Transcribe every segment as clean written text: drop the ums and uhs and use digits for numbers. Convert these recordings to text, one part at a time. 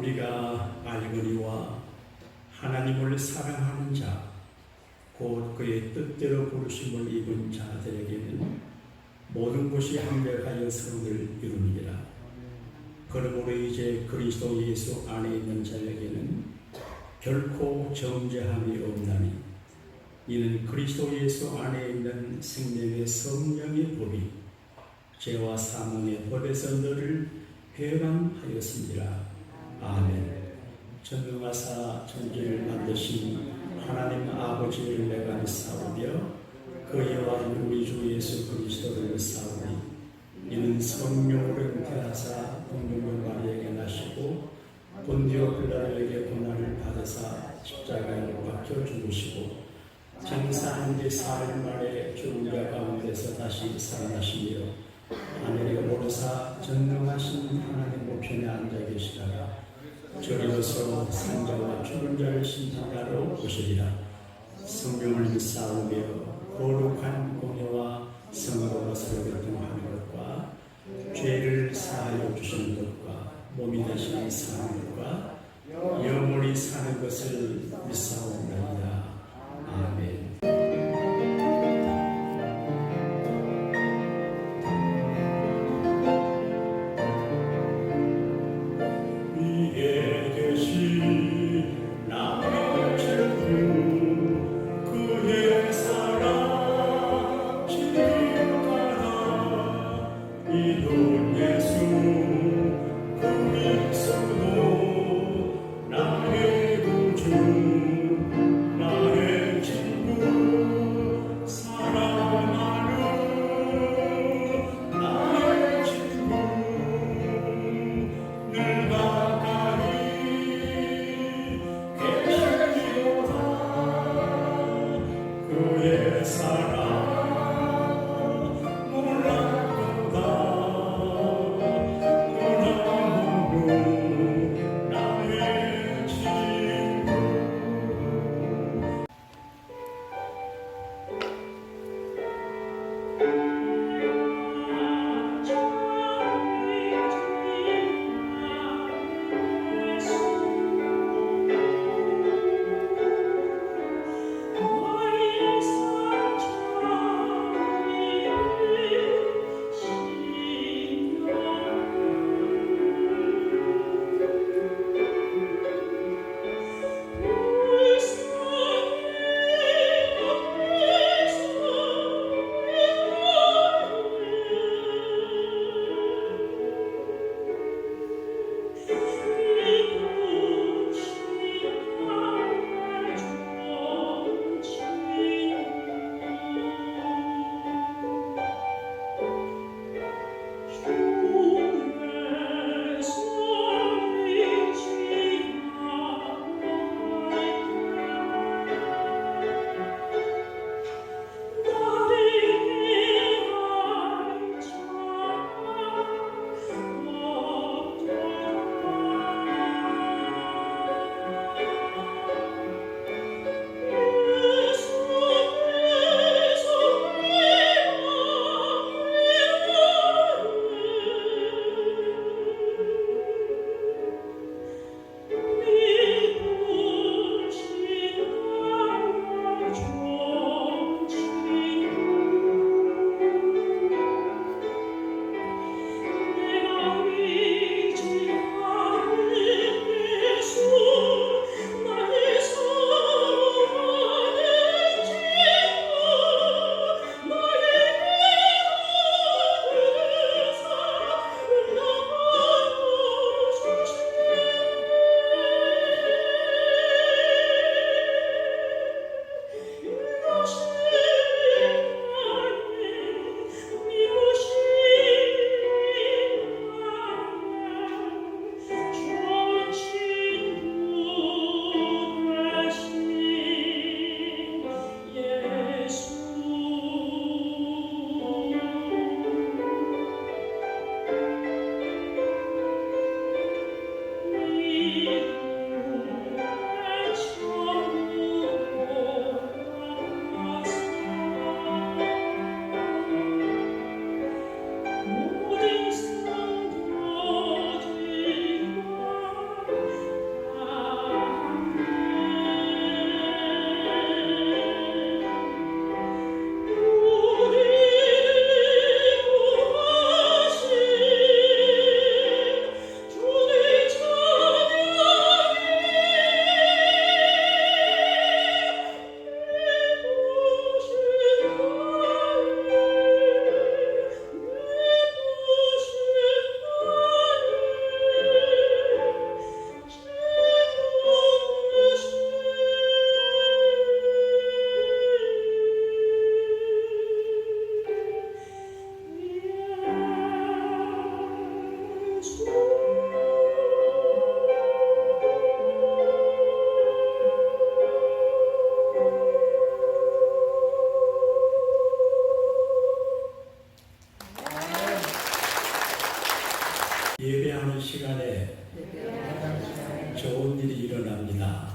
우리가 알거니와 하나님을 사랑하는 자, 곧 그의 뜻대로 부르심을 입은 자들에게는 모든 것이 합력하여 선을 이루느니라. 그러므로 이제 그리스도 예수 안에 있는 자에게는 결코 정죄함이 없나니, 이는 그리스도 예수 안에 있는 생명의 성령의 법이 죄와 사망의 법에서 너를 해방하였습니다. 아멘. 전능하사 천지를 만드신 하나님 아버지를 내가 믿사오며 그의 아들 우리 주 예수 그리스도를 믿사오니, 이는 성령으로 잉태하사 동정녀 마리아에게 나시고 본디오 빌라도에게 고난을 받으사 십자가에 못 박혀 죽으시고 장사한 지 사흘 만에 죽은 자 가운데서 다시 살아나시며 하늘에 오르사 전능하신 하나님 우편에 앉아 계시다가 저리로서 산자와 죽은 자를 심판하러 오시리라. 성령을 믿사오며 거룩한 공예와 성으로 서로 교통하는 것과 죄를 사하여 주시는 것과 몸이 되시는 사는 것과 영원히 사는 것을 믿사옵나이다. 아멘. 예배하는 시간에 좋은 일이 일어납니다.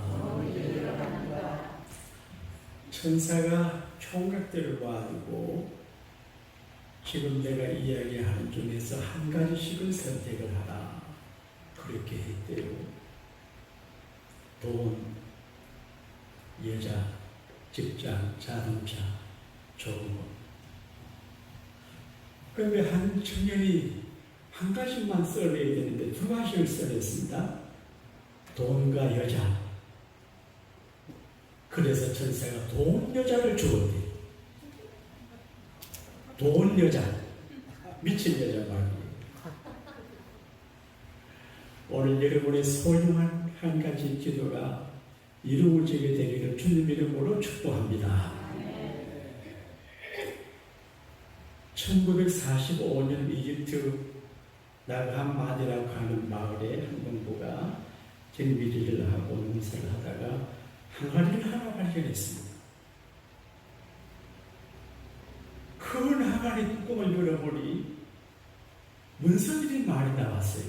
천사가 총각들을 모아두고 지금 내가 이야기하는 중에서 한 가지씩을 선택을 하라 그렇게 했대요. 돈, 여자, 직장, 자동차, 좋은 것. 그런데 한 청년이 한 가지만 써내야 되는데 두 가지를 써냈습니다. 돈과 여자. 그래서 천사가 돈 여자를 주었대. 돈 여자. 미친 여자 말이에요. 오늘 여러분의 소중한 한 가지 기도가 이루어지게 되기를 주님 이름으로 축복합니다. 1945년 이집트 나가마디라고 하는 마을에 한 농부가 정비일을 하고 농사를 하다가 항아리를 하나 발견했습니다. 큰 항아리 뚜껑을 열어보니 문서들이 많이 나왔어요.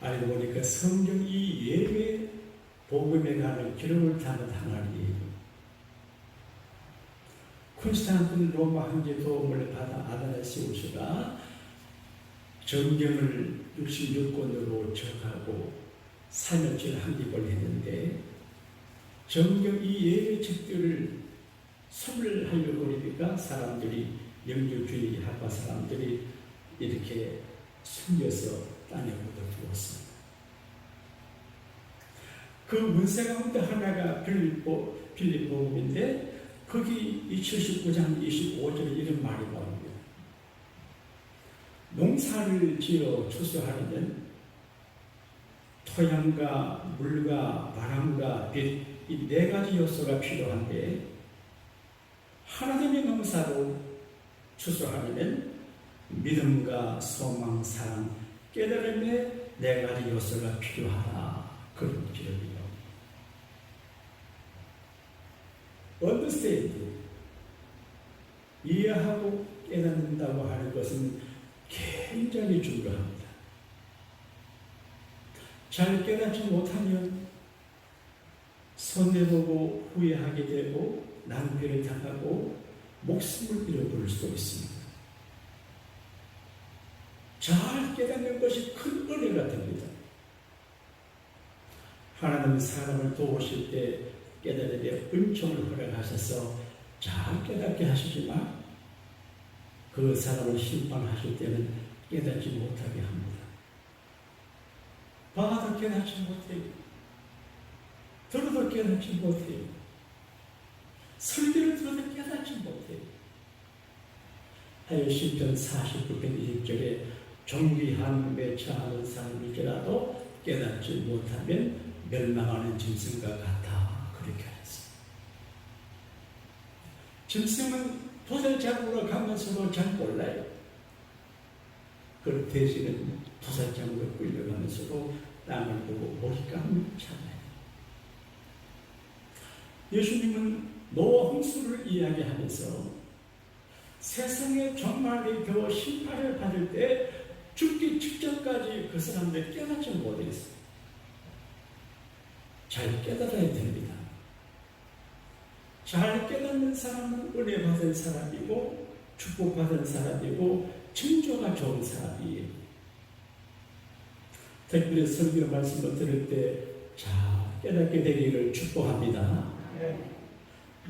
알고 보니까 성경이 예배 복음에 관한 기록을 담은 항아리예요. 콘스탄틴 로마 황제 도움을 받아 아다나시우스가 정경을 66권으로 적하고 사면질 한입을 했는데 정경 이 예배책들을 선물하려고 그러니까 사람들이 영주주의 학파 사람들이 이렇게 숨겨서 땅에 묻어두었습니다. 그 문서 가운데 하나가 빌립보음인데 거기 이 79장 25절에 이런 말이 나옵니다. 농사를 지어 추수하려면 토양과 물과 바람과 빛, 이 네 가지 요소가 필요한데 하나님의 농사로 추수하려면 믿음과 소망, 사랑, 깨달음의 네 가지 요소가 필요하다. 그런 기록이요. understand, 이해하고 깨닫는다고 하는 것은 굉장히 중요합니다. 잘 깨닫지 못하면 손해보고 후회하게 되고 낭비를 당하고 목숨을 잃어버릴 수도 있습니다. 잘 깨닫는 것이 큰 은혜가 됩니다. 하나님은 사람을 도우실 때 깨달음에 은총을 허락하셔서 잘 깨닫게 하시지만 그 사람을 심판하실 때는 깨닫지 못하게 합니다. 봐도 깨닫지 못해요. 들어도 깨닫지 못해요. 설교를 들어도 깨닫지 못해요. 하여 시편 49편 20절에 종기한 매처하는 사람일지라도 깨닫지 못하면 멸망하는 짐승과 같아. 그렇게 하셨습니다. 짐승은 도살 잡으러 가면서도 잘 몰라요. 그 대신은 도살 잡으러 끌려가면서도 땅을 보고 머리감을 잡아요. 예수님은 노아 홍수를 이야기하면서 세상에 종말이 겨우 심판을 받을 때 죽기 직전까지 그 사람들 깨닫지 못했어요. 잘 깨달아야 됩니다. 잘 깨닫는 사람은 은혜 받은 사람이고 축복받은 사람이고 징조가 좋은 사람이에요. 특별히 설교 말씀을 들을 때 잘 깨닫게 되기를 축복합니다.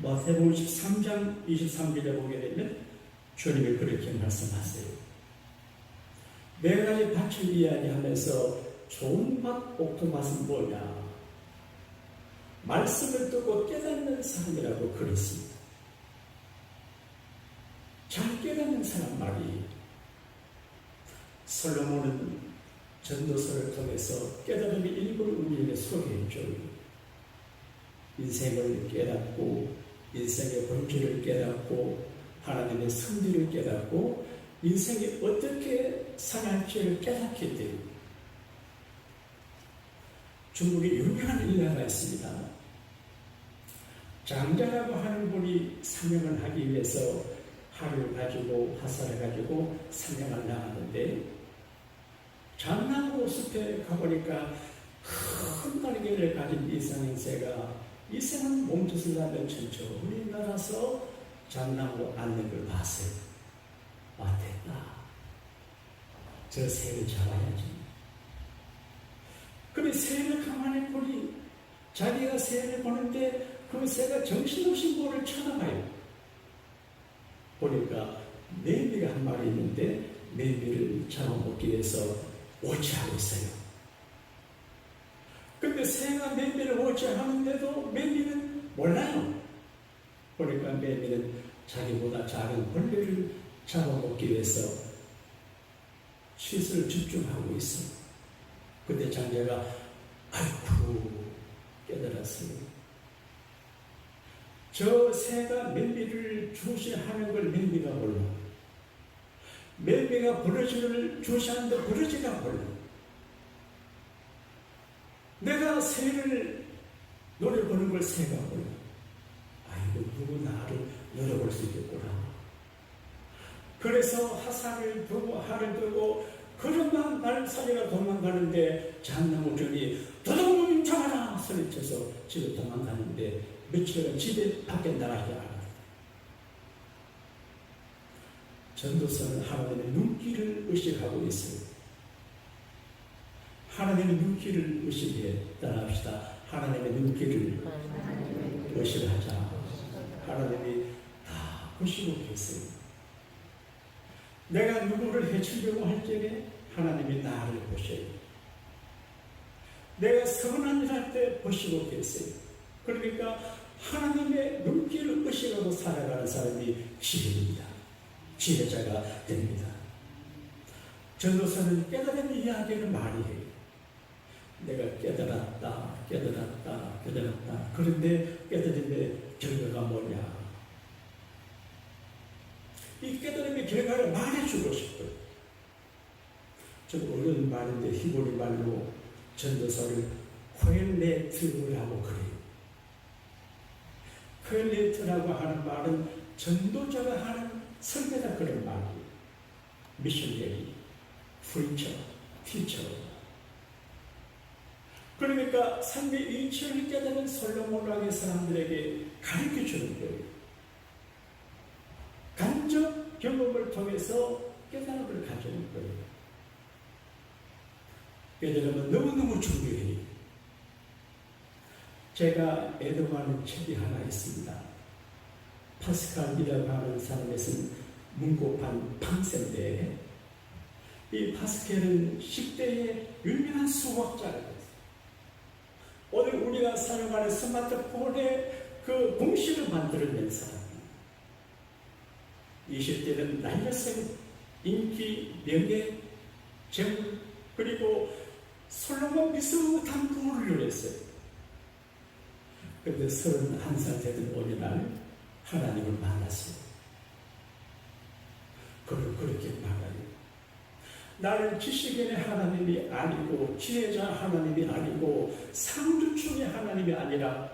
마태복음 13장 23절에 보게 되면 주님이 그렇게 말씀하세요. 네 가지 밭을 이야기하면서 좋은 밭, 옥토밭은 뭐냐? 말씀을 듣고 깨닫는 사람이라고 그랬습니다. 잘 깨닫는 사람 말이에요. 솔로몬은 전도서를 통해서 깨달음의 일부를 우리에게 소개했죠. 인생을 깨닫고 인생의 본질을 깨닫고 하나님의 섭리를 깨닫고 인생이 어떻게 살아갈지를 깨닫게 돼요. 중국에 유명한 일화가 있습니다. 장자라고 하는 분이 사명을 하기 위해서 활을 가지고 화살을 가지고 사명을 나가는데 가는데 잣나무 숲에 가보니까 큰 날개를 가진 이상한 새가 이상한 몸짓을 하며 천천히 날아서 잣나무 앉는 걸 봤어요. 됐다. 저 새를 잡아야지. 그런데 새를 가만히 보니 자기가 새를 보는데 그 새가 정신없이 뭐를 쳐다봐요. 보니까 매미가 한 마리 있는데 매미를 잡아먹기 위해서 오지하고 있어요. 근데 새가 매미를 오지하는데도 매미는 몰라요. 보니까 매미는 자기보다 작은 벌레를 잡아먹기 위해서 시선을 집중하고 있어요. 근데 장자가 아이쿠 깨달았어요. 저 새가 매미를 주시하는 걸 매미가 몰라. 매미가 버러지를 주시하는데 버러지가 몰라. 내가 새를 노려보는 걸 새가 몰라. 아이고 누구 나를 노려볼 수 있겠구나. 그래서 화살을 두고 활을 두고 그러면 날 살리러 도망가는데 잣나무 저기 도둑놈 잡아라 소리쳐서 집에 도망가는데 며칠간 집에 밖에 나가지 않았다. 전도서는 하나님의 눈길을 의식하고 있어요. 하나님의 눈길을 의식해 따라합시다. 하나님의 눈길을 의식하자. 하나님이 다 보시고 계세요. 내가 누구를 해치려고 할 적에 하나님이 나를 보셔요. 내가 선한 일 할 때 보시고 계세요. 그러니까 하나님의 눈길을 의식하고 살아가는 사람이 지혜입니다. 지혜자가 됩니다. 전도서는 깨달은 이야기를 많이 해요. 내가 깨달았다. 그런데 깨달음의 결과가 뭐냐? 이 깨달음의 결과를 말해주고 싶어요. 좀 어려운 말인데 히브리 말로 전도서를 코엘레트라고 그래요. 코엘레트라고 하는 말은 전도자가 하는 설교다 그런 말이에요. 미셔너리, 프리처, 티처. 그러니까 삶의 이치를 깨닫는 솔로몬 왕의 사람들에게 가르쳐 주는 거예요. 간접 경험을 통해서 깨달음을 가져오는 거예요. 깨달음은 너무너무 중요해요. 제가 애동하는 책이 하나 있습니다. 파스칼이라고 하는 사람의 쓴 문고판 판세인데 이 파스칼은 10대의 유명한 수학자예요. 오늘 우리가 사용하는 스마트폰에 그 공식을 만들어낸 사람. 20대는 날려생, 인기, 명예, 재물, 그리고 솔로몬 비슷한 부를 누렸어요. 그런데 31살 되던 어느 날 하나님을 만났어요. 그걸 그렇게 말해요. 나는 지식인의 하나님이 아니고 지혜자 하나님이 아니고 상주충의 하나님이 아니라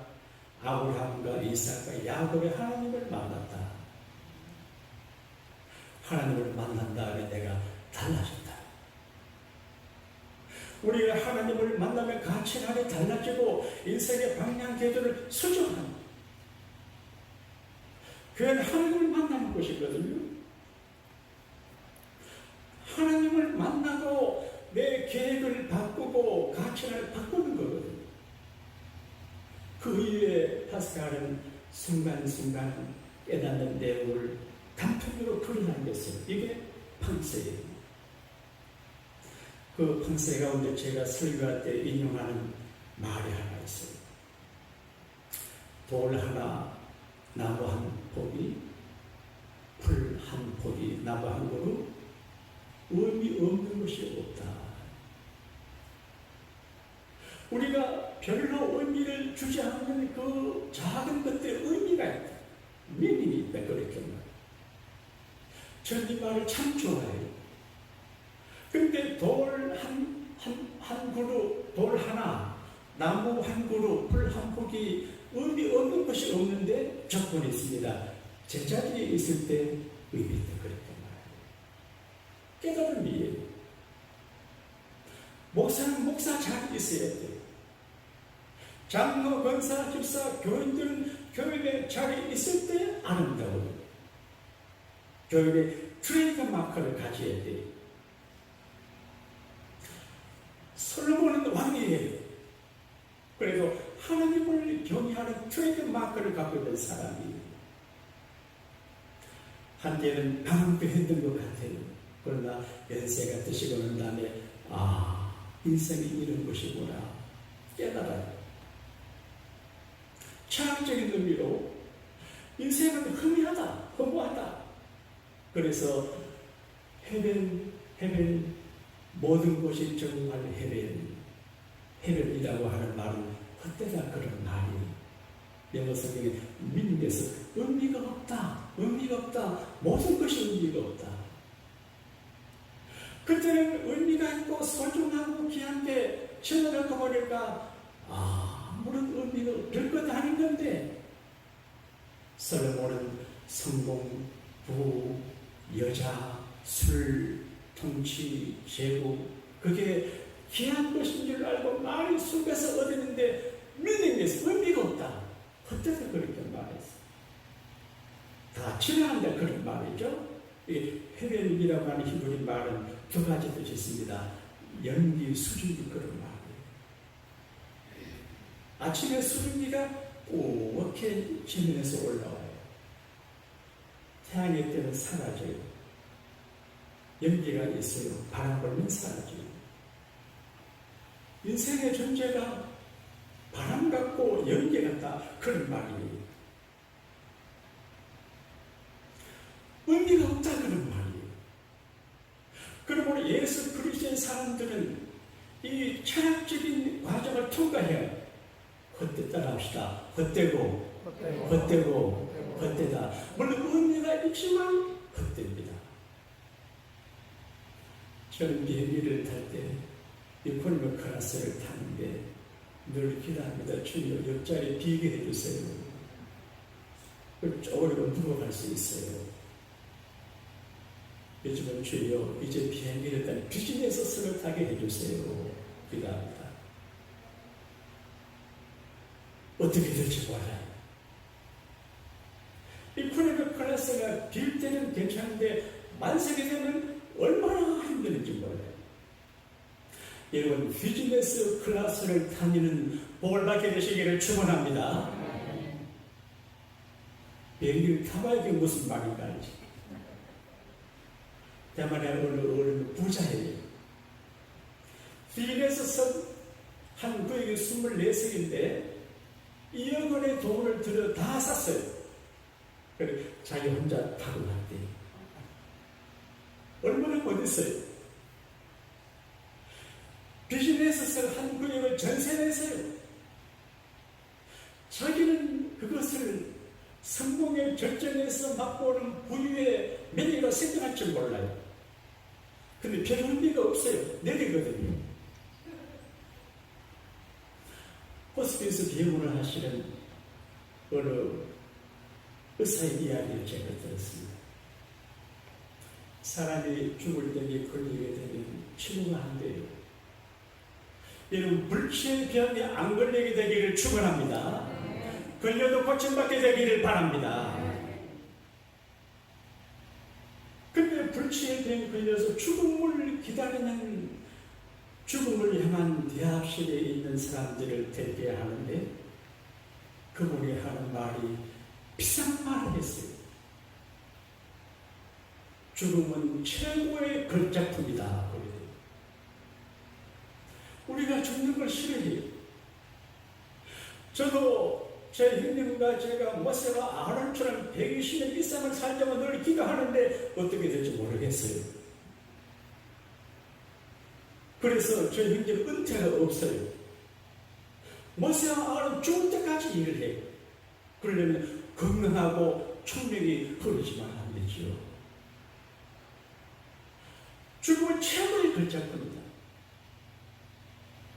아브라함과 이삭과 야곱의 하나님을 만났다. 하나님을 만난 다음에 내가 달라졌다. 우리가 하나님을 만나면 가치관이 달라지고 인생의 방향 궤도를 수정한다. 그건 하나님을 만나는 것이거든요. 하나님을 만나고 내 계획을 바꾸고 가치관을 바꾸는 거거든요. 그 이후에 파스칼은 순간순간 깨닫는 내용을 단편으로 글을 남겼어요. 이게 판세예요. 그 판세 가운데 제가 설교할 때 인용하는 말이 하나 있어요. 돌 하나, 나무 한 포기, 풀 한 포기, 나무 한 그루, 의미 없는 것이 없다. 우리가 별로 의미를 주지 않는 그 작은 것들에 의미가 있다. 미닝이 있다. 그렇게 말해요. 저는 이 말을 참 좋아해요. 근데 돌 한 그루, 돌 하나, 나무 한 그루, 풀 한 포기, 의미 없는 것이 없는데 조건이 있습니다. 제자리에 있을 때 의미 있다. 그렇게 말해요. 깨달음이에요. 목사는 목사 잘 있어야 돼요. 장로, 권사, 집사, 교인들은 교인의 자리에 있을 때 아름다워요. 교인의 트레이드 마크를 가져야 돼요. 솔로몬은 왕이에요. 그래도 하나님을 경외하는 트레이드 마크를 갖고 있는 사람이에요. 한때는 방황도 했던 것 같아요. 그러나 연세가 드시고 난 다음에 인생이 이런 것이구나 깨달아요. 철학적인 의미로 인생은 허무하다. 그래서 헤벨 모든 것이 정말 헤벨이라고 하는 말은 헛되다 그런 말이 영어 성경에 미국에서 의미가 없다. 모든 것이 의미가 없다. 그때는 의미가 있고 소중하고 귀한데 지나가고 보니까 아무런 의미가 없을 것 아닌 건데 솔로몬은 성공, 부, 여자, 술, 통치, 제국 그게 귀한 것인 줄 알고 많이 속에서 얻었는데 미닝에서 의미가 없다. 헛되다 그렇게 말했어. 다 지나간다 그런 말이죠. 이 헤벨이라고 하는 히브리 말은 두 가지 뜻이 있습니다. 연기, 수증기 그런 말이에요. 아침에 수증기가 이렇게 지면에서 올라와요. 태양의 때는 사라져요. 연기가 있어요. 바람 불면 사라져요. 인생의 존재가 바람 같고 연기 같다 그런 말이에요. 의미가 없다 그런 말이에요. 그러므로 예수 그리스도의 사람들은 이 철학적인 과정을 통과해야 헛되다 합시다. 헛되다. 물론 의미가 있지만 헛됩니다. 저는 비행기를 탈 때 이코노미 클래스를 타는데 늘 기도합니다. 주여 옆자리 비게 해주세요. 쪼그리고 누워갈 수 있어요. 요즘은 주여 이제 비행기를 탈 비즈니스를 타게 해주세요. 기도합니다. 어떻게 될지 몰라요. 이코노미 클래스가 빌 때는 괜찮은데 만석이 되면 얼마나 힘든지 몰라요. 여러분 비즈니스 클래스를 타는 복을 받게 되시기를 축원합니다. 비행기를 타봐야 이게 무슨 말인가 알지. 대만의 어느 부자예요. 비즈니스석 한 구역이 24석인데 2억 원의 돈을 들여 다 샀어요. 그래 자기 혼자 타고 갔대요. 얼마나 멋있어요. 비즈니스석 한 구역을 전세냈어요. 자기는 그것을 성공의 절정에서 맛보는 부유의 메뉴로 생각할 줄 몰라요. 근데 별 의미가 없어요. 내리거든요. 호스피스 비용을 하시는 어느 의사의 이야기를 제가 들었습니다. 사람이 죽을 때에 걸리게 되면 치료가 안 돼요. 여러분 불치의 병에 안 걸리게 되기를 축원합니다. 걸려도 고침받게 되기를 바랍니다. 근데 불치의 병에 걸려서 죽음을 기다리는 죽음을 향한 대합실에 있는 사람들을 대비하는데 그분이 하는 말이 비싼 말을 했어요. 죽음은 최고의 걸작품이다. 우리가 죽는 걸 싫어해요. 저도 제 형님과 제가 모세와 아론처럼 120년 이상을 살자고 늘 기도하는데 어떻게 될지 모르겠어요. 그래서 저희 형님 은퇴가 없어요. 모세와 아론 죽을 때까지 일을 해요. 그러려면 건강하고 총력이 흐르지만 안 되지요. 죽음은 최고의 걸작품이다.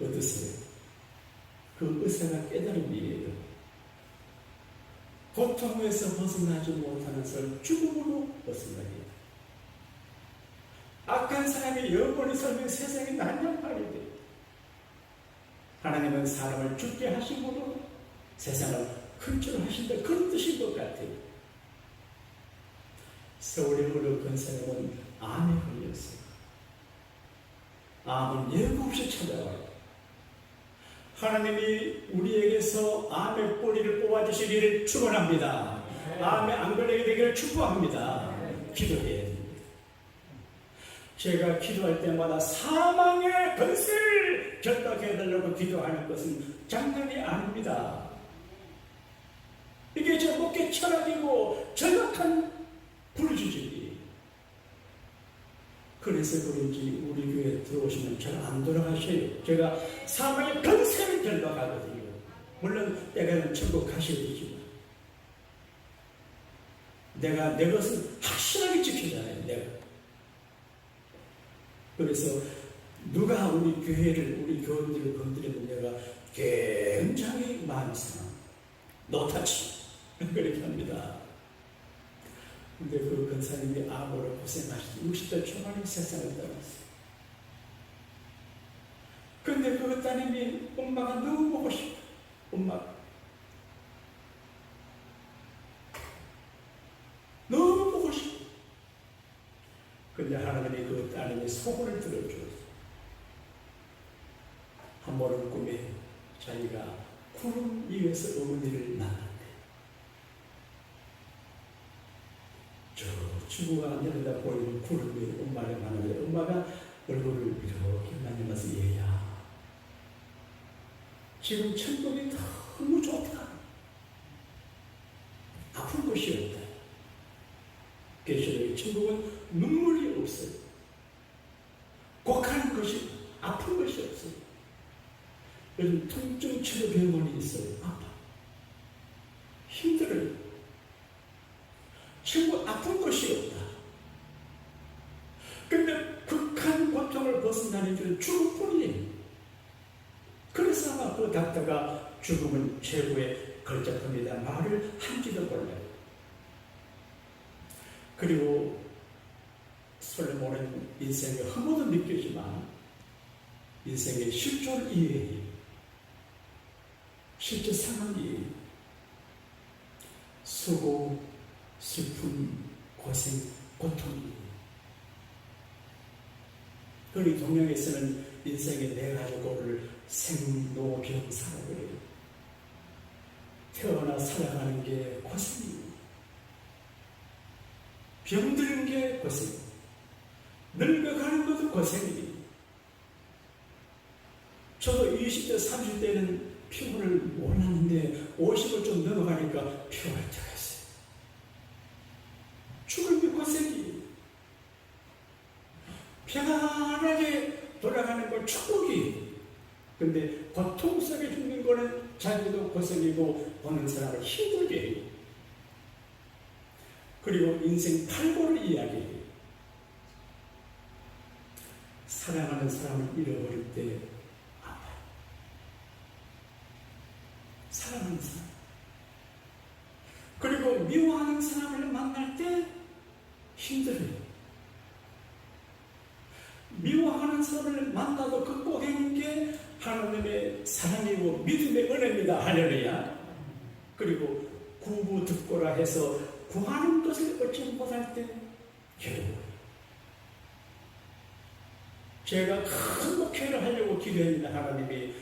어떠세요? 그 의사가 깨달음이에요. 고통에서 벗어나지 못하는 사람 죽음으로 벗어나게. 악한 사람이 영원히 살면 세상이 난장판이 돼. 하나님은 사람을 죽게 하심으로 세상을 큰 줄로 하신다, 그런 뜻인 것 같아요. 서울에 어느 권사님은 암에 걸렸어요. 암은 예고 없이 찾아와요. 하나님이 우리에게서 암의 뿌리를 뽑아주시기를 축원합니다. 암에 안 걸리게 되기를 축복합니다. 기도해야 됩니다. 제가 기도할 때마다 사망의 권세를 결박해달라고 기도하는 것은 장난이 아닙니다. 이게 제 목회 철학이고 절박한 부르짖음이에요. 그래서 그런지 우리 교회에 들어오시면 잘 안 돌아가셔요. 제가 사망의 권세를 결박하거든요. 물론 때가는 천국 가셔야 되지만 내가 내 것을 확실하게 지키잖아요. 내가. 그래서 누가 우리 교회를, 우리 교원들을 건드리면 내가 굉장히 마음이 상합니다. 노타치 그렇게 합니다. 근데 그 권사님이 암으로 고생하시죠. 60대 초반에 세상을 떠났어요. 근데 그 따님이 엄마가 너무 보고 싶어. 엄마 너무 보고 싶어. 근데 하나님이 그 따님의 소원을 들어주었어요. 한 번은 꿈에 자기가 구름 위에서 어머니를 만났대. 저 주부가 내려다 보이는 구름 위에 엄마를 만나는데 엄마가 얼굴을 이렇게 만나면서 얘야, 지금 천국이 너무 좋다. 아픈 것이 없다. 계시록의 천국은 눈물이 없어요. 곡하는 것이, 아픈 것이 없어요. 요즘 통증 치료 병원이 있어요. 아파. 힘들어요. 천국 아픈 것이 없다. 근데 극한 고통을 벗어나는 길은 죽음뿐이에요. 그래서 아마 그 닥터가 죽음은 최고의 걸작품이다 말을 한지도 몰라요. 그리고 솔로몬은 인생의 허무도 느끼지만 인생의 실존 이해예요. 실제 상황이에요. 수고, 슬픔, 고생, 고통이에요. 그리고 동양에서는 인생의 네 가지 고를 생로병사라고 해요. 태어나 살아가는 게 고생이에요. 병드는 게 고생, 늙어가는 것도 고생이에요. 저도 20대, 30대는 피곤을 몰랐는데 50을 좀 넘어가니까 피곤할 때가 있어요. 죽을 게 고생이에요. 편안하게 돌아가는 건 축복이에요. 근데 고통 속에 죽는 거는 자기도 고생이고 보는 사람을 힘들게 해요. 그리고 인생 탈고를 이야기해요. 사랑하는 사람을 잃어버릴 때 아파요. 사랑하는 사람. 그리고 미워하는 사람을 만날 때 힘들어요. 미워하는 사람을 만나도 극복하는 게 하나님의 사랑이고 믿음의 은혜입니다. 할렐루야. 그리고 구부듣고라 해서 구하는 것을 얻지 못할 때 괴로워요. 제가 큰 목회를 하려고 기도했는데 하나님이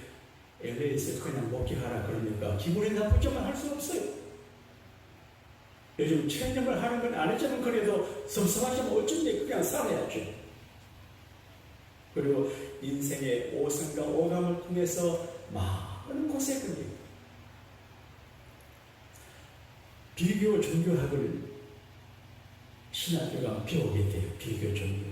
LA에서 그냥 목회하라 그러니까 기분이 나쁘지만 할 수 없어요. 요즘 체험을 하는 건 안 했지만 그래도 섭섭하지만 어쩐지 그냥 살아야죠. 그리고 인생의 오성과 오감을 통해서 많은 고생을 해요. 비교 종교학을 신학교가 배우게 돼요. 비교 종교.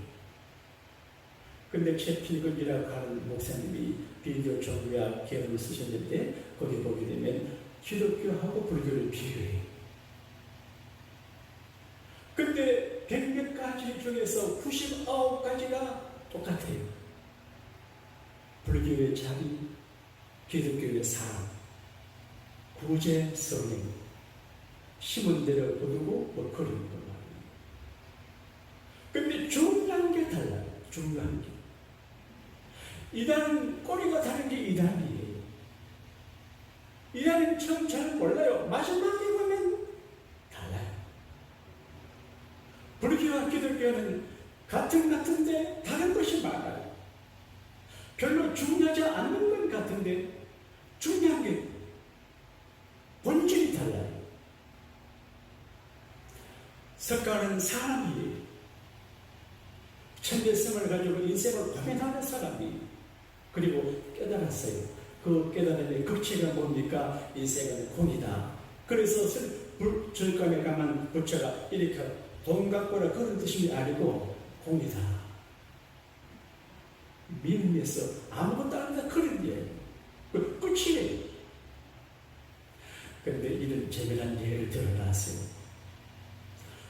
근데 채필근이라고 하는 목사님이 비교 종교학 개론을 쓰셨는데 거기 보게 되면 기독교하고 불교를 비교해요. 근데 100몇 가지 중에서 99가지가 똑같아요. 불교의 자비, 기독교의 사랑, 구제, 성령, 심은 대로 거두고 뭐 그런 거 말이에요. 근데 중요한 게 달라요. 중요한 게. 이단은 꼬리가 다른 게 이단이에요. 이단은 처음 잘 몰라요. 마지막에 보면 달라요. 불교와 기독교는 같은데 다른 것이 많아요. 별로 중요하지 않는 건 같은데 중요한 게 본질이 달라요. 석가는 사람이에요. 참되성을 가지고 인생을 고민하는 사람이, 그리고 깨달았어요. 그 깨달음의 극치가 뭡니까? 인생은 공이다. 그래서 절감에 가만 부처가 이렇게 돈 갖고라 그런 뜻이 아니고 공이다. 믿음에서 아무것도 아니다 그런 예요. 그 끝이에요. 그런데 이런 재미난 예를 들어놨어요.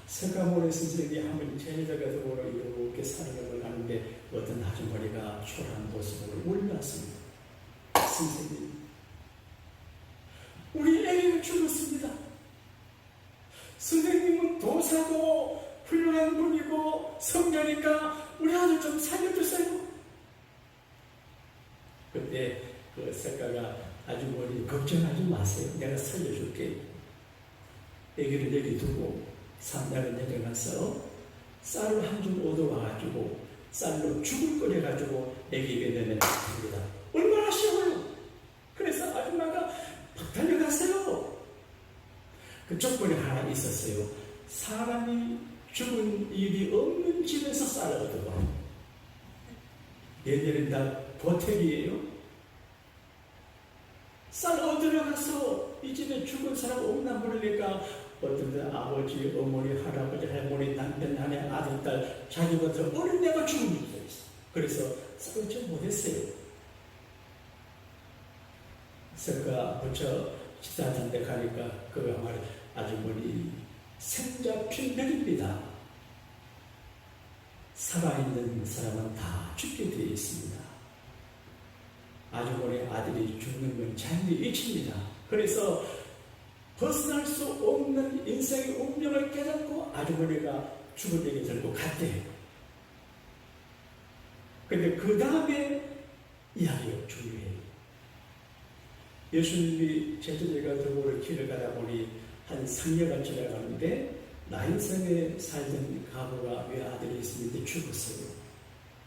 석가모니 선생님이 한번 제자가 들어오러 이렇게 사랑을 하는데 어떤 아주머니가 초라한 모습으로 울렸습니다. 선생님, 우리 애기가 죽었습니다. 선생님은 도사고 훌륭한 분이고 성자니까 우리 아들 좀 살려주세요. 그때 그 석가가 아주머니 걱정하지 마세요. 내가 살려줄게. 애기를 여기 두고 산다를 내려가서 쌀을 한 줌 얻어와가지고 쌀로 죽을 끓여가지고 애기에게 내려갑니다. 얼마나 쉬워요. 그래서 아줌마가 팍 달려갔어요. 그 조건이 하나 있었어요. 사람이 죽은 일이 없는 집에서 쌀을 얻어와요. 얘네는 다 보택이에요. 쌀 얻으러 가서 이 집에 죽은 사람 없나 모르니까 어떤 데 아버지, 어머니, 할아버지, 할머니, 남편, 아내, 아들, 딸, 자기보다 어린 애가 죽은 일이 있어. 그래서 쌀을 좀 못했어요. 석가 부처 지사한 데 가니까 그가 말 아주머니 생자 필멸입니다. 살아있는 사람은 다 죽게 되어 있습니다. 아주머니 아들이 죽는 건 자연의 이치입니다. 그래서 벗어날 수 없는 인생의 운명을 깨닫고 아주머니가 죽은 얘기 들고 갔대요. 근데 그 다음에 이야기가 중요해요. 예수님이 제자들과 더불어 길을 가다 보니 한 상여가 지나가는데 나인성에 살던 가부가 외아들이 있었는데 죽었어요.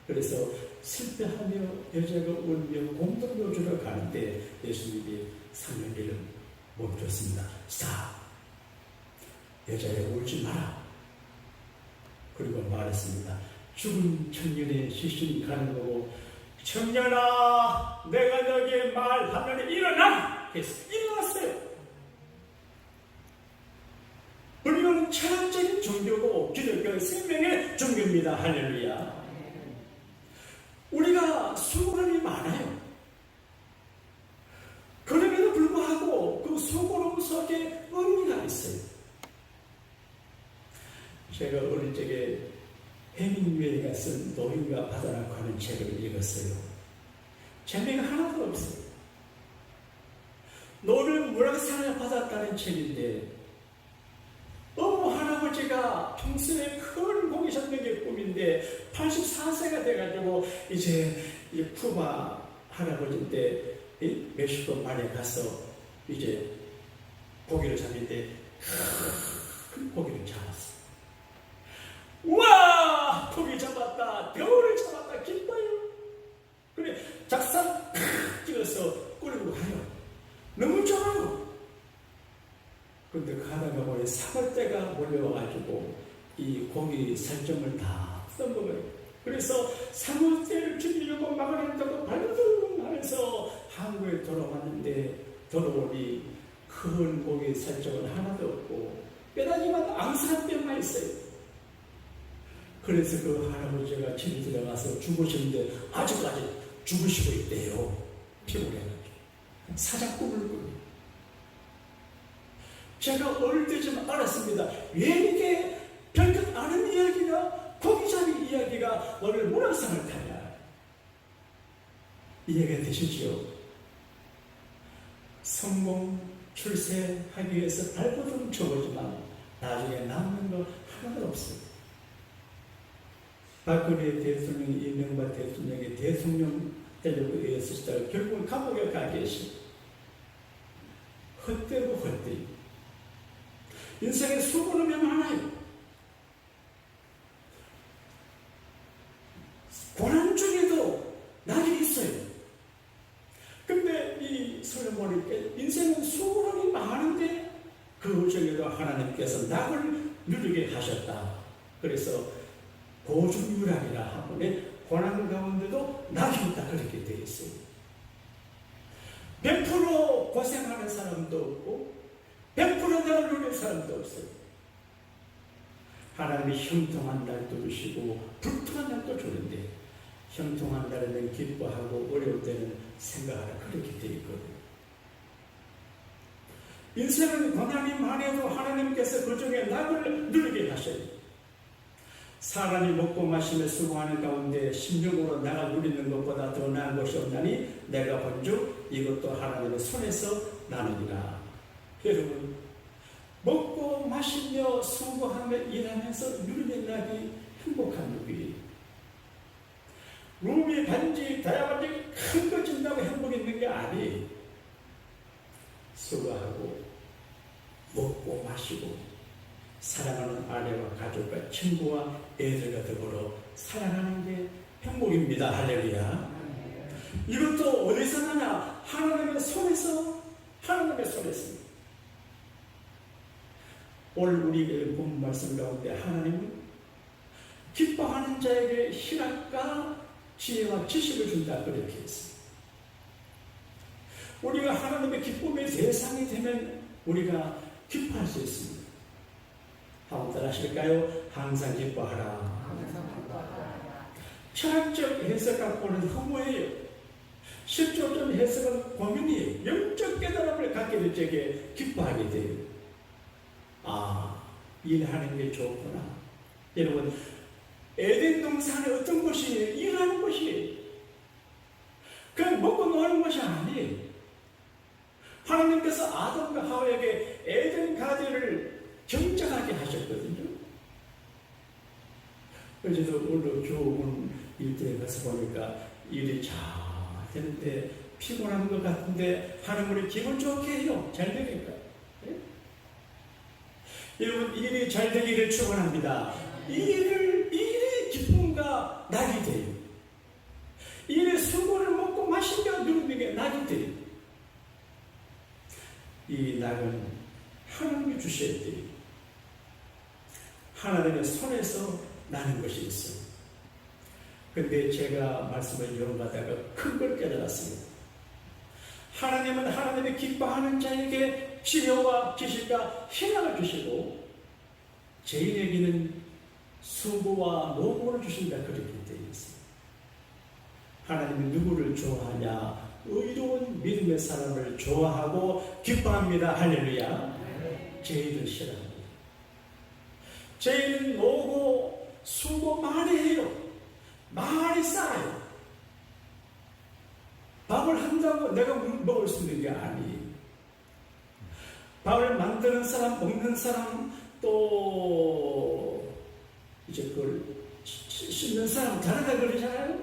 그래서 슬퍼하며 여자가 울며 공동묘 주러 가는데 예수님이 상여를 멈췄습니다. 자, 여자야 울지 마라. 그리고 말했습니다. 죽은 청년의 시신 가는 거고 청년아 내가 너에게 말하노니 일어나! 해서 일어났어요. 불교는 철학적인 종교고 기독교는 생명의 종교입니다. 할렐루야. 우리가 수고함이 많아요. 그럼에도 불구하고 그 수고로움 속에 의미가 있어요. 제가 어릴 적에 해밍웨이가 쓴 노인과 바다라고 하는 책을 읽었어요. 재미가 하나도 없어요. 노를 문학상을 받았다는 책인데 어머 할아버지가 평소에 큰 공이 셨던 게 꿈인데 84세가 돼가지고 이제 푸바 할아버지인데 멕시코 말에 가서 이제 고기를 잡는데 큰 고기를 잡았어. 우와! 고기 잡았다. 겨울을 잡았다. 기뻐요. 그래 작사 찍어서 꾸리고 가요. 너무 좋아요. 그런데 가다가 보니 사벌대가 몰려와가지고 이 고기 살점을 다 써먹어요. 그래서 사벌대를 죽이려고 막아낸다고 발버둥 하면서 한국에 돌아왔는데 돌아오니 큰 고기 살점은 하나도 없고 뼈다귀만 앙사병만 있어요. 그래서 그 할아버지가 집에 들어가서 죽으셨는데 아직까지 죽으시고 있대요. 피곤해가지고 사자꿈을 꾸요. 제가 어릴 때 좀 알았습니다. 왜 이렇게 별것 아는 이야기가 고기잡이 이야기가 오늘 문학상을 타냐. 이해가 되시죠? 성공 출세하기 위해서 발버둥 쳐보지만 나중에 남는 거 하나도 없어요. 박근혜 대통령이 이명박 대통령이 대통령 되려고 애쓰시다가 결국은 감옥에 가 계시. 헛되고 헛되이. 인생에 수고름이 많아요. 고난 중에도 낙이 있어요. 근데 이 솔로몬에게 인생은 수고름이 많은데 그 중에도 하나님께서 낙을 누리게 하셨다. 그래서 고중유락이라 하문에 고난 가운데도 낙이 있다 그렇게 되어 있어요. 100% 고생하는 사람도 없고 100% 낙을 누리는 사람도 없어요. 하나님이 형통한 날도 주시고 불통한 날도 주는데 형통한 날에는 기뻐하고 어려울 때는 생각하라 그렇게 되어 있거든요. 인생은 고난이 많아도 하나님께서 그 중에 낙을 누리게 하셔요. 사람이 먹고 마시며 수고하는 가운데 심령으로 낙을 누리는 것보다 더 나은 것이 없나니 내가 본즉 이것도 하나님의 손에서 나느니라. 여러분, 먹고 마시며 수고하며 일하면서 누리는 낙이 행복한 누구예요? 루비 반지, 다이아반지 큰 거 준다고 행복 있는 게 아니에요. 수고하고 먹고 마시고 사랑하는 아내와 가족과 친구와 애들과 더불어 살아가는 게 행복입니다. 할렐루야. 이것도 어디서 나냐? 하나님의 손에서, 하나님의 손에서. 오늘 우리에게 본 말씀 가운데 하나님은 기뻐하는 자에게 희락과 지혜와 지식을 준다 그렇게 했어요. 우리가 하나님의 기쁨의 대상이 되면 우리가 기뻐할 수 있습니다. 한번 따라하실까요? 항상 기뻐하라. 철학적 해석 갖고는 허무해요. 실존적 해석은 고민이에요. 영적 깨달음을 갖게 될 적에 기뻐하게 돼요. 아, 일하는 게 좋구나. 여러분, 에덴 동산에 어떤 곳이에요? 일하는 곳이에요. 그냥 먹고 노는 것이 아니에요. 하나님께서 아담과 하와에게 에덴 가든을 경작하게 하셨거든요. 어제도 오늘 교훈 일대에 가서 보니까 일이 잘 되는데 피곤한 것 같은데 하나님을 기분 좋게 해요. 잘 되니까. 네? 여러분, 일이 잘 되기를 축원합니다. 일이 기쁨과 낙이 돼요. 일의 수고를 먹고 마시며 누리는 게 낙이 돼요. 이 낙은 하나님이 주셔야 돼요. 하나님의 손에서 나는 것이 있어요. 근데 제가 말씀을 이용하다가 큰 걸 깨달았습니다. 하나님은 하나님의 기뻐하는 자에게 지혜와 지식과 희망을 주시고 죄인에게는 수고와 노고를 주신다 그렇게 되어 있습니다. 하나님은 누구를 좋아하냐? 의로운 믿음의 사람을 좋아하고 기뻐합니다. 할렐루야. 죄인은 싫어합니다. 죄인은 노고 수고 많이 해요. 많이 쌓아요. 밥을 한다고 내가 먹을 수 있는 게 아니에요. 밥을 만드는 사람, 먹는 사람, 또 이제 그걸 씻는 사람 다르다 그러잖아요.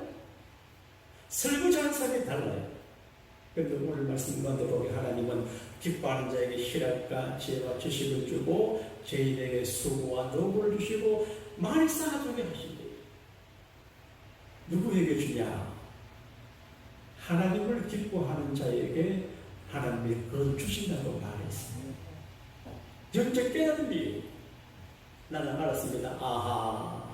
설거지하는 사람이 달라요. 그런데 오늘 말씀 가운데 보게 하나님은 기뻐하는 자에게 희락과 지혜와 지식을 주고 죄인에게 수고와 노고를 주시고 많이 쌓아두게 하신대요. 누구에게 주냐? 하나님을 기뻐하는 자에게 하나님이 그걸 주신다고 말했습니다. 영적 깨달음이 나는 알았습니다. 아하,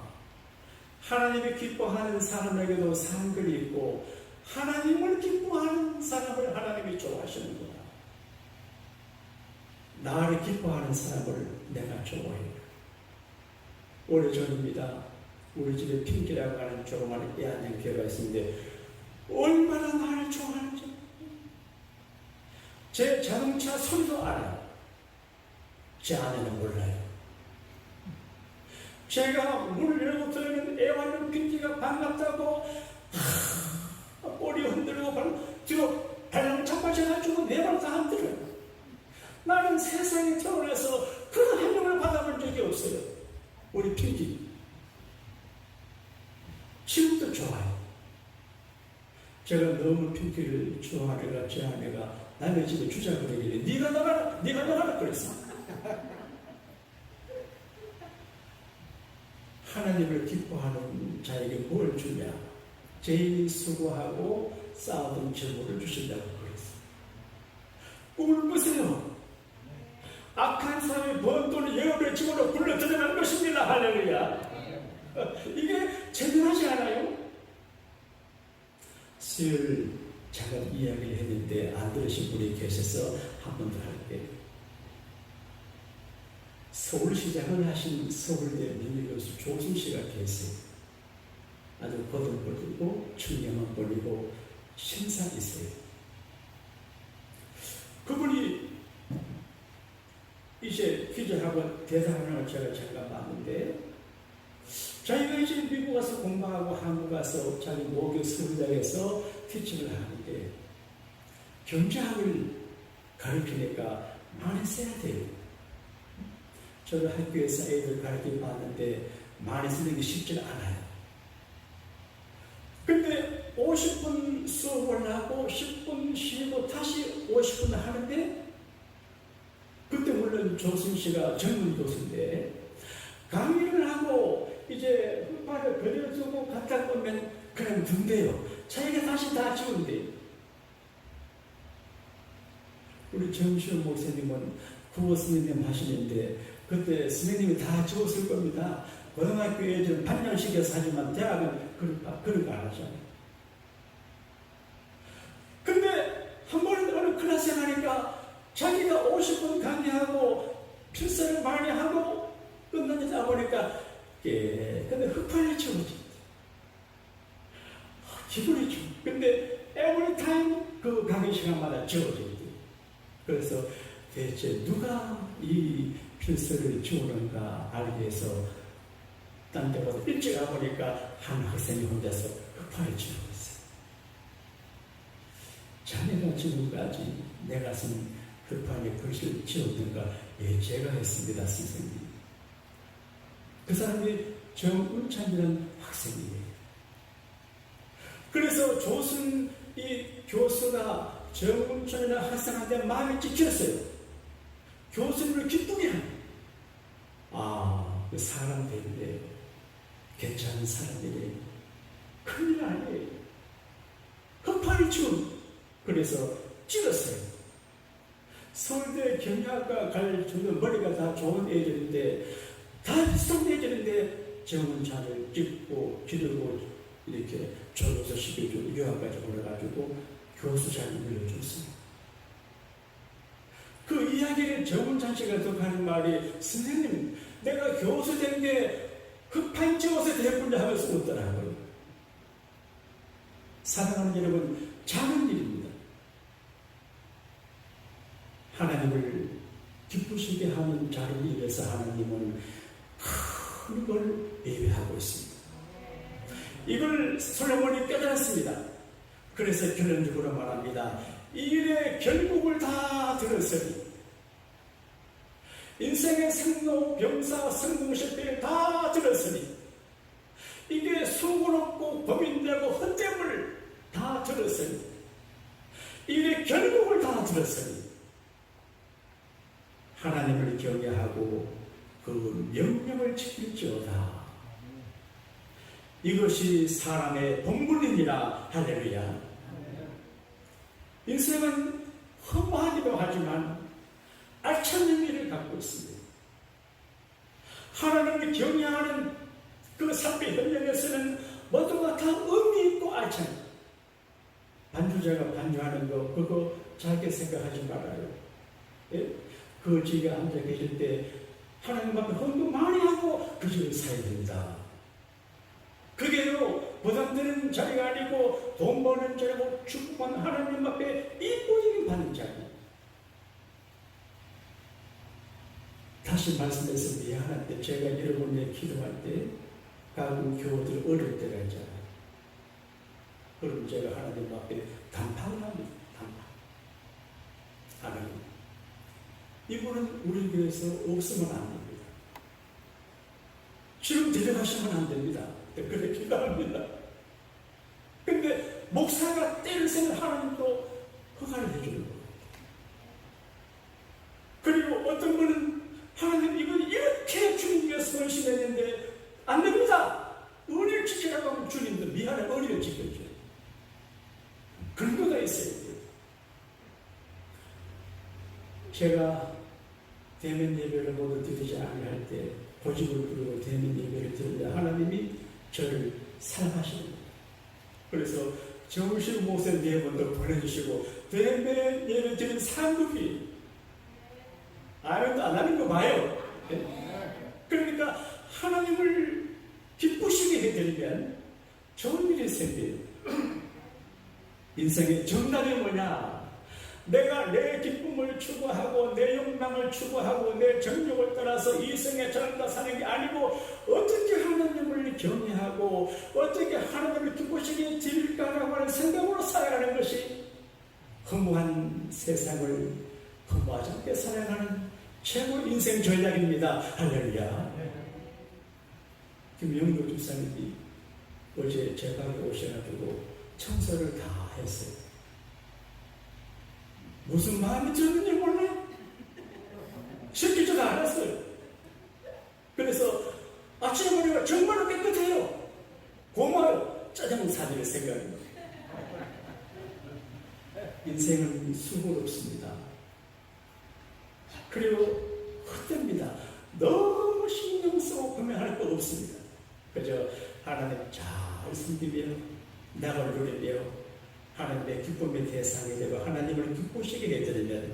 하나님이 기뻐하는 사람에게도 상급이 있고 하나님을 기뻐하는 사람을 하나님이 좋아하시는구나. 나를 기뻐하는 사람을 내가 좋아해요. 오래전입니다. 우리 집에 핑키라고 하는 조그마한 애아냥 교회가 있는데 얼마나 나를 좋아하는지 제 자동차 소리도 알아요. 제 아내는 몰라요. 제가 문을 열고 들어오면 애완용 핑키가 반갑다고 꼬리 흔들고 뒤로 발랑 자빠져가지고 내 발 다 흔들어요. 나는 세상에 태어나서 그런 환영을 받아본 적이 없어요. 우리 핑키. 제가 너무 핑계를 좋아하니까 제 아내가 남의 집에 주자고 그러길래 네가 나가라 그랬어. 하나님을 기뻐하는 자에게 뭘 주냐? 제일 수고하고 쌓아둔 재물을 주신다고 그랬어. 꿈을 꾸세요. 악한 사람이 번 돈을 여러분의 집으로 불러 들어간 것입니다. 할렐루야. 이게 제대하지 않아요? 수요일 잠깐 이야기를 했는데 안 들으신 분이 계셔서 한 번 더 할게요. 서울시장을 하신 서울대 민의교수 조순 씨가 계세요. 아주 거듭거리고 청량한 분이고 신사이세요. 그분이 이제 퀴즈하고 대사하는 걸 제가 잠깐 봤는데, 자기가 이제 미국 가서 공부하고 한국 가서 자기 모교 서울대에서 티칭을 하는데 경제학을 가르치니까 많이 써야 돼요. 저도 학교에서 애들 가르쳐 봤는데 많이 쓰는 게 쉽지 않아요. 근데 50분 수업을 하고 10분 쉬고 다시 50분 하는데, 그때 물론 조순 씨가 젊은 교수인데 강의를 하고 이제 흑발을 그려주고 갖다 보면 그냥 둔대요. 자기가 다시 다 지운대요. 우리 정시훈 목사님은 국어 선생님 하시는데 그때 선생님이 다 지웠을 겁니다. 고등학교에 좀 반년시켜서 하지만 대학은 그런 거 안 하잖아요. 근데 한 번은 어느 클래스에 가니까 자기가 50분 강의하고 필사를 많이 하고 끝나다 보니까 근데 흑발이 지워진다. 기분이 좋아. 근데 every time 그 강의 시간마다 지워진다. 그래서 대체 누가 이 필사를 지우는가 알기 위해서 딴 데보다 일찍 가보니까 한 학생이 혼자서 흑발을 지우고 있어요. 자네가 지금까지 내 가슴 흑발에 글씨를 지웠던가? 예, 제가 했습니다, 선생님. 그 사람이 정운찬이라는 학생이에요. 그래서 조순 이 교수가 정운찬이라는 학생한테 마음이 찢겼어요. 교수님을 기쁘게 하는. 그 사람 되는데 괜찮은 사람이래. 큰일 아니에요. 흑발이 지운. 그래서 찔렀어요. 서울대 경영학과 갈 정도 머리가 다 좋은 애들인데 다 비슷한 애들인데 정운찬을 찍고 기르고 이렇게 졸업서 시켜주고 유학까지 보내가지고 교수 자리 물려줬어요. 그 이야기를 정운찬 씨가 또 하는 말이, 선생님 내가 교수 된 게 흑판 찍어서 됐군요 하면서 웃더라고요. 사랑하는 여러분, 작은 일입니다. 하나님을 기쁘시게 하는 작은 일에서 하나님은 큰 걸 예배하고 있습니다. 이걸 솔로몬이 깨달았습니다. 그래서 결론적으로 말합니다. 이 일의 결국을 다 들었으니, 인생의 생로, 병사, 성공, 실패를 다 들었으니, 이게 수고롭고 고민되고 헛됨을 다 들었으니, 일의 결국을 다 들었으니 하나님을 경외하고 그 명령을 지킬지어다. 이것이 사람의 본분이니라. 할렐루야. 인생은 허무하기도 하지만 알찬 의미를 갖고 있습니다. 하나님을 경외하는 그 삶의 현장에서는 모두가 다 의미 있고 알찬. 반주자가 반주하는 거 그거 작게 생각하지 말아요. 예? 그 집에 앉아 계실 때 하나님 앞에 헌금 많이 하고 그 집을 사야 된다. 그게요 부담되는 자리가 아니고 돈 버는 자리고 축복한 하나님 앞에 이쁘게 받는 자리. 다시 말씀해서 미안한데 제가 여러분의 기도할 때 가끔 교우들 어릴 때가 있잖아요. 그럼 제가 하나님 앞에 단판을 합니다. 단판. 하나님, 이분은 우리 교회에서 없으면 안 됩니다. 지금 데려가시면 안 됩니다. 그렇게 기도합니다. 근데 목사가 때를 쓰면 하나님도 허가를 해주는 거예요. 그리고 어떤 분은 하나님 이건 이렇게 주님께서 말씀했는데 안 됩니다. 의리를 지키라고 하면 주님도 미안해 의리를 지켜줘요. 근거가 있어야 돼요. 제가 대면 예배를 모두 드리지 아니할 때 고집을 부리고 대면 예배를 드리면 하나님이 저를 사랑하시는 거예요. 그래서 정우실 목사 4번도 보내주시고 대면 예배 드린 상급이 안 하는 거 봐요. 그러니까 하나님을 기쁘시게 해드리면 좋은 일이 생겨요. 인생의 정답이 뭐냐? 내가 내 기쁨을 추구하고 내 욕망을 추구하고 내 정욕을 따라서 이성에 전다 사는 게 아니고 어떻게 하나님을 경외하고 어떻게 하나님을 기쁘시게 드릴까라고 하는 생각으로 살아가는 것이 허무한 세상을 허무하지 않게 살아가는 최고 인생 전략입니다. 할렐루야. 김영도 집사님이 어제 제 방에 오셔가지고 청소를 다 했어요. 무슨 마음이 들었는지 몰라요. 시키지도 않았어요. 그래서 아침에 보니까 정말로 깨끗해요. 고마워요. 짜장면 사드릴 생각입니다. 인생은 수고롭습니다. 그리고 헛됩니다. 너무 신경 쓰고 고민할 것 없습니다. 그저 하나님 잘 섬기며 나를 누리며 하나님의 기쁨의 대상이 되고 하나님을 기쁘시게 해드리면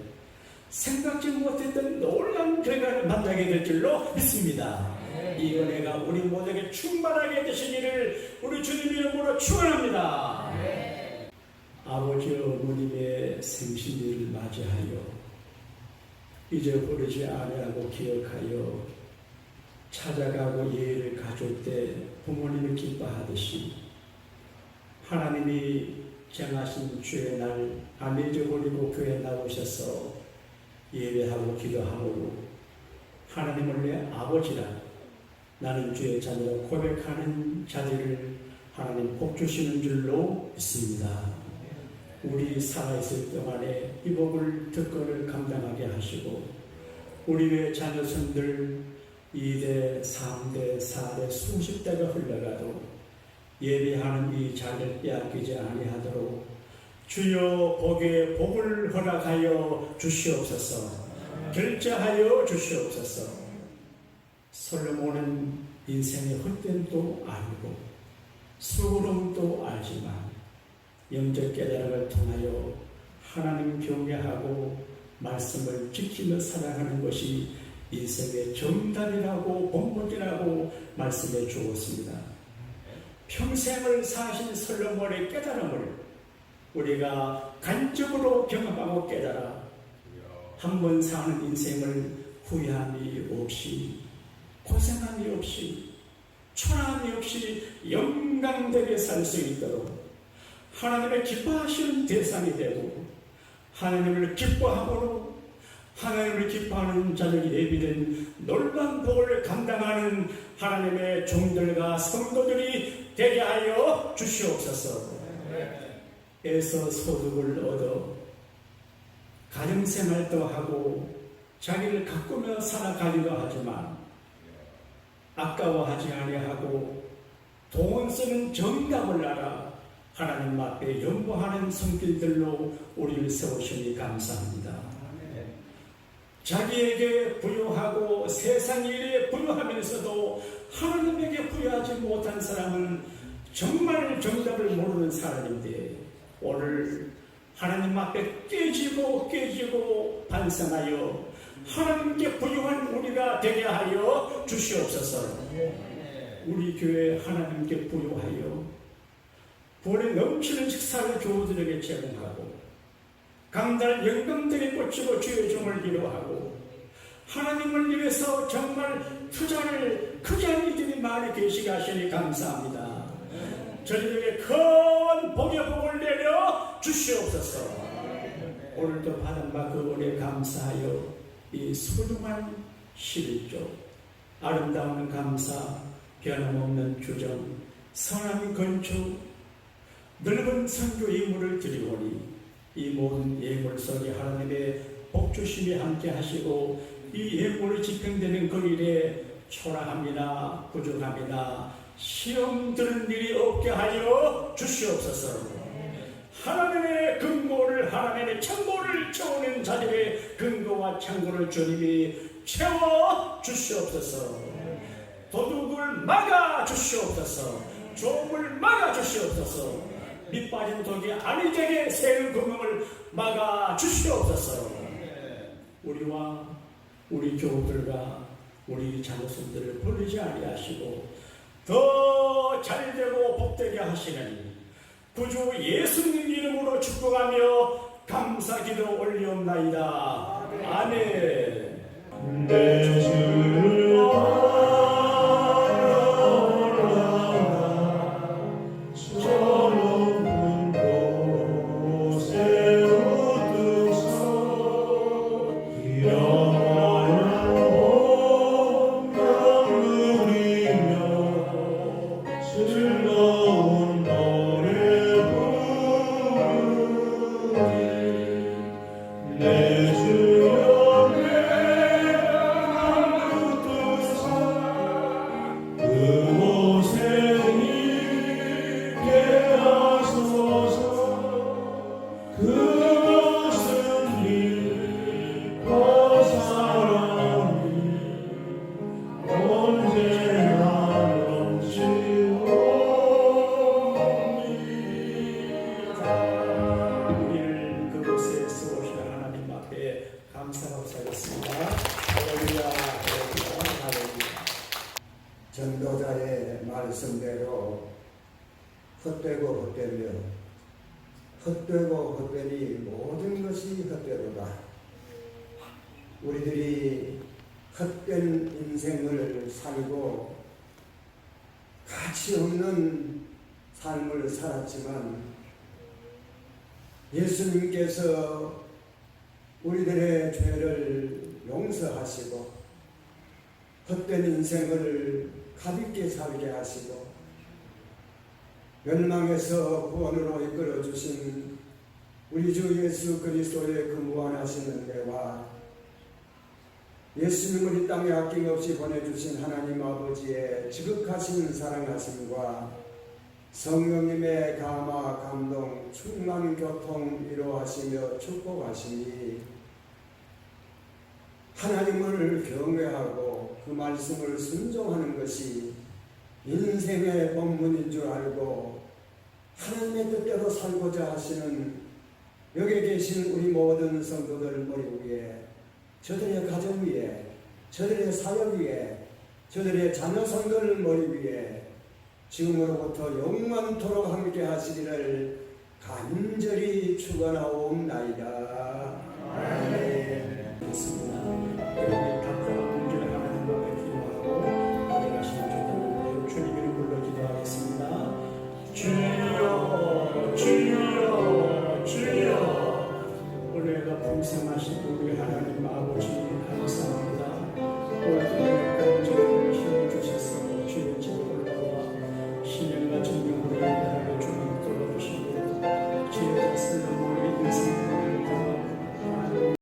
생각지 못했던 놀라운 결과를 만나게 될 줄로 믿습니다. 이 은혜가 우리 모두에게 충만하게 되신 일을 우리 주님 이름으로 축원합니다. 아버지 어머님의 생신일을 맞이하여 잊어버리지 아니하고 기억하여 찾아가고 예를 가질 때 부모님을 기뻐하듯이 하나님이 정하신 주의 날 안 잊어버리고 교회에 나오셔서 예배하고 기도하고 하나님을 내 아버지라 나는 주의 자녀라 고백하는 자들을 하나님 복 주시는 줄로 믿습니다. 우리 살아있을 동안에 이 복을 특권을 감당하게 하시고 우리의 자녀손들 2대, 3대, 4대 수십 대가 흘러가도 예배하는 이 자리를 빼앗기지 아니하도록 주여 복에 복을 허락하여 주시옵소서. 결제하여 주시옵소서. 솔로몬은 인생의 헛됨도 알고 수고름도 알지만 영적 깨달음을 통하여 하나님 경외하고 말씀을 지키며 살아가는 것이 인생의 정답이라고 본보기라고 말씀해 주었습니다. 평생을 사신 솔로몬의 깨달음을 우리가 간접으로 경험하고 깨달아 한 번 사는 인생을 후회함이 없이 고생함이 없이 초라함이 없이 영광되게 살 수 있도록 하나님의 기뻐하시는 대상이 되고 하나님을 기뻐함으로 하나님을 기뻐하는 자들이 예비된 놀라운 복을 감당하는 하나님의 종들과 성도들이 되게 하여 주시옵소서. 에서 소득을 얻어 가정생활도 하고 자기를 가꾸며 살아가기도 하지만 아까워하지 아니하고 돈 쓰는 정답을 알아 하나님 앞에 연보하는 성길들로 우리를 세우시니 감사합니다. 자기에게 부여하고 세상 일에 부여하면서도 하나님에게 부여하지 못한 사람은 정말 정답을 모르는 사람인데 오늘 하나님 앞에 깨지고 반성하여 하나님께 부여한 우리가 되게 하여 주시옵소서. 우리 교회 하나님께 부여하여 볼에 넘치는 식사를 교우들에게 제공하고 강달 영광들에 꽂히고 주의 종을 위로하고 하나님을 위해서 정말 투자를 크게 하는 이들이 많이 계시게 하시니 감사합니다. 저희들에게 큰 복의 복을 내려 주시옵소서. 오늘도 받은 바 그 은혜 감사하여 이 소중한 11조 아름다운 감사 변함없는 주정 선한 건축 넓은 선교 예물을 드리오니 이 모든 예물 속에 하나님의 복주심이 함께 하시고 이 예물이 집행되는 그 일에 초라함이나 부족함이나 시험 드는 일이 없게 하여 주시옵소서. 하나님의 근고를 하나님의 창고를 채우는 자들의 근고와 창고를 주님이 채워 주시옵소서. 도둑을 막아 주시옵소서. 종을 막아 주시옵소서. 밑빠진 독이 아니 되게 새는 구멍을 막아 주시옵소서. 우리와 우리 교우들과 우리 자녀손들을 버리지 아니하시고 더 잘되고 복되게 하시는 구주 예수님 이름으로 축복하며 감사기도 올리옵나이다. 아멘. 내 주를 전도자의 말씀대로 헛되고 헛되며 헛되고 헛되니 모든 것이 헛되도다. 우리들이 헛된 인생을 살고 가치 없는 삶을 살았지만 예수님께서 우리들의 죄를 용서하시고 헛된 인생을 가볍게 살게 하시고 멸망에서 구원으로 이끌어 주신 우리 주 예수 그리스도의 그 무한하신 은혜와 예수님을 이 땅에 아낌없이 보내주신 하나님 아버지의 지극하신 사랑하심과 성령님의 감화 감동 충만 교통 이루하시며 축복하시니 하나님을 경외하고 그 말씀을 순종하는 것이 인생의 본문인 줄 알고 하나님의 뜻대로 살고자 하시는 여기 계신 우리 모든 성도들 머리 위에, 저들의 가정 위에, 저들의 사역 위에, 저들의 자녀 성도들 머리 위에 지금으로부터 영원토록 함께 하시기를 간절히 축원하옵나이다. 아멘.